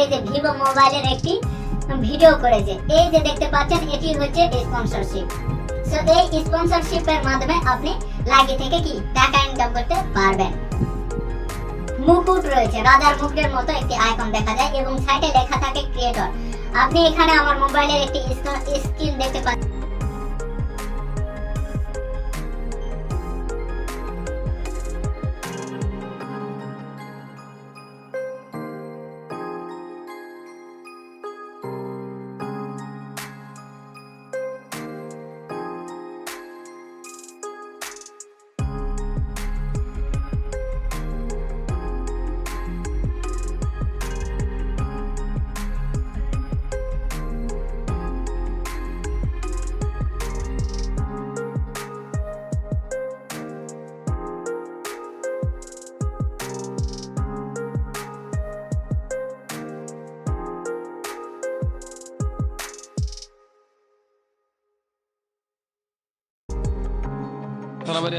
এই যে ভিভো মোবাইলের একটি ভিডিও করেছে, এই যে দেখতে পাচ্ছেন এটি হচ্ছে স্পন্সরশিপ। সো এই স্পন্সরশিপের মাধ্যমে আপনি লাকি থেকে কি টাকা ইনকাম করতে পারবেন। মুকুট রয়েছে, রাজার মুকুটের মতো একটি আইকন দেখা যায় এবং সাইডে লেখা থাকে ক্রিয়েটর। আপনি এখানে আমার মোবাইলের একটি স্ক্রিন দেখতে পাচ্ছেন।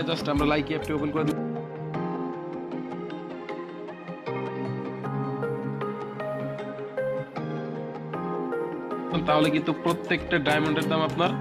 জাস্ট আমরা লাইকি অ্যাপটি ওপেন করে দিই। তাহলে কিন্তু প্রত্যেকটা ডায়মন্ডের দাম আপনার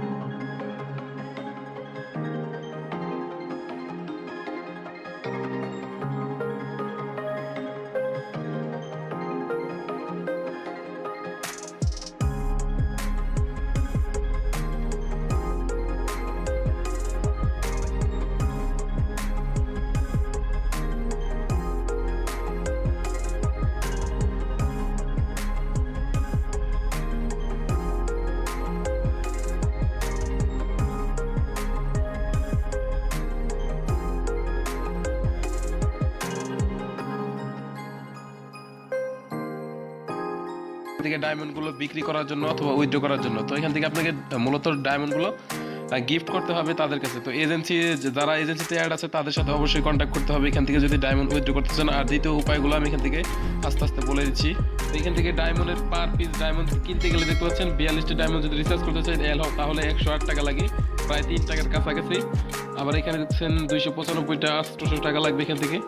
থেকে ডায়মন্ড গুলো বিক্রি করার জন্য অথবা উইথড্র করার জন্য। তো এখান থেকে আপনাকে মূলত ডায়মন্ড গুলো গিফট করতে হবে তাদের কাছে। তো এজেন্সি যারা এজেন্সিতে অ্যাড আছে তাদের সাথে অবশ্যই কন্ট্যাক্ট করতে হবে এখান থেকে যদি ডায়মন্ড উইথড্র করতে চান। আর দ্বিতীয় উপায়গুলো আমি এখান থেকে আস্তে আস্তে বলে দিচ্ছি। তো এখান থেকে ডায়মন্ডের পার পিস ডায়মন্ড কিনতে গেলে দেখতে পাচ্ছেন 42টা ডায়মন্ড যদি রিচার্জ করতে চাই তাহলে 108 টাকা লাগে, প্রায় 3 টাকার কাছাকাছি। আবার এখানে দেখছেন 295টা 800 টাকা লাগবে এখান থেকে।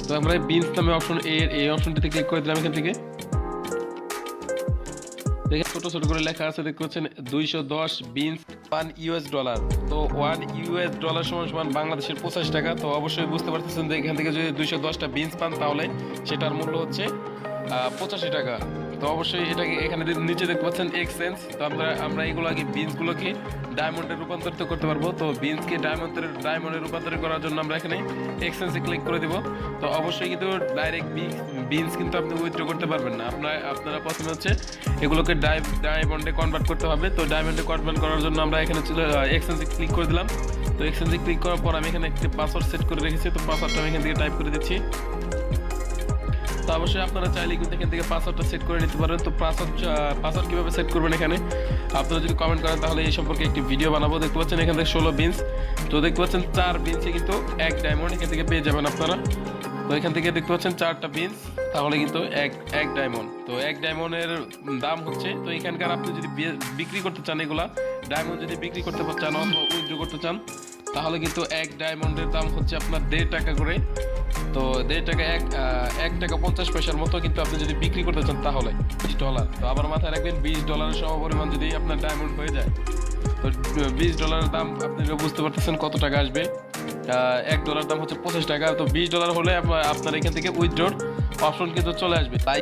তো আমরা বিনস নামে অপশন এই অপশনটিতে ক্লিক করে দিলাম। এখান থেকে ছোট ছোট করে লেখা আছে দেখতে পাচ্ছেন 210 বিনস $1। তো $1 সমান বাংলাদেশের 85 টাকা। তো অবশ্যই বুঝতে পারতেছেন যে এখান থেকে যদি 210টা বিনস পান তাহলে সেটার মূল্য হচ্ছে 85 টাকা। তো অবশ্যই এটাকে এখানে নিচে দেখতে পাচ্ছেন এক্সচেঞ্জ। তো আমরা এগুলো আগে বিনসগুলোকে ডায়মন্ডে রূপান্তরিত করতে পারবো। তো বিনসকে ডায়মন্ডে রূপান্তরিত করার জন্য আমরা এখানে এক্সচেঞ্জে ক্লিক করে দিব। তো অবশ্যই কিন্তু ডাইরেক্ট বিনস কিন্তু আপনি উইথড্র করতে পারবেন না। আপনারা প্রথমে হচ্ছে এগুলোকে ডায়মন্ডে কনভার্ট করতে হবে। তো ডায়মন্ডে কনভার্ট করার জন্য আমরা এখানে এক্সচেঞ্জে ক্লিক করে দিলাম। তো এক্সচেঞ্জে ক্লিক করার পর আমি এখানে একটি পাসওয়ার্ড সেট করে রেখেছি। তো পাসওয়ার্ডটা আমি এখান থেকে টাইপ করে দিচ্ছি। তো অবশ্যই আপনারা চাইলে কিন্তু এখান থেকে পাসওয়ার্ডটা সেট করে নিতে পারেন। তো পাসওয়ার্ড কিভাবে সেট করবেন এখানে আপনারা যদি কমেন্ট করেন তাহলে এই সম্পর্কে একটি ভিডিও বানাবো। দেখতে পাচ্ছেন এখান থেকে 16 বিনস। তো দেখতে পাচ্ছেন 4 বিনসে কিন্তু 1 ডায়মন্ড এখান থেকে পেয়ে যাবেন আপনারা। তো এখান থেকে দেখতে পাচ্ছেন 4টা বিনস তাহলে কিন্তু এক ডায়মন্ড। তো 1 ডায়মন্ডের দাম হচ্ছে, তো এখানকার আপনি যদি বিক্রি করতে চান এগুলা ডায়মন্ড যদি বিক্রি করতে চান অথবা উইথড্র করতে চান তাহলে কিন্তু 1 ডায়মন্ডের দাম হচ্ছে আপনার $1.5 করে। তো $1.5 টাকা 50 পয়সার মতো কিন্তু আপনি যদি বিক্রি করতে চান তাহলে $20। তো আবার মাথায় রাখবেন $20 সমপরিমাণ যদি আপনার ডায়মন্ড হয়ে যায় তো $20 দাম আপনি বুঝতে পারতেছেন কত টাকা আসবে। $1 দাম হচ্ছে 25 টাকা। তো $20 হলে আপনার এখান থেকে উইথড্রর অপশন কিন্তু চলে আসবে। তাই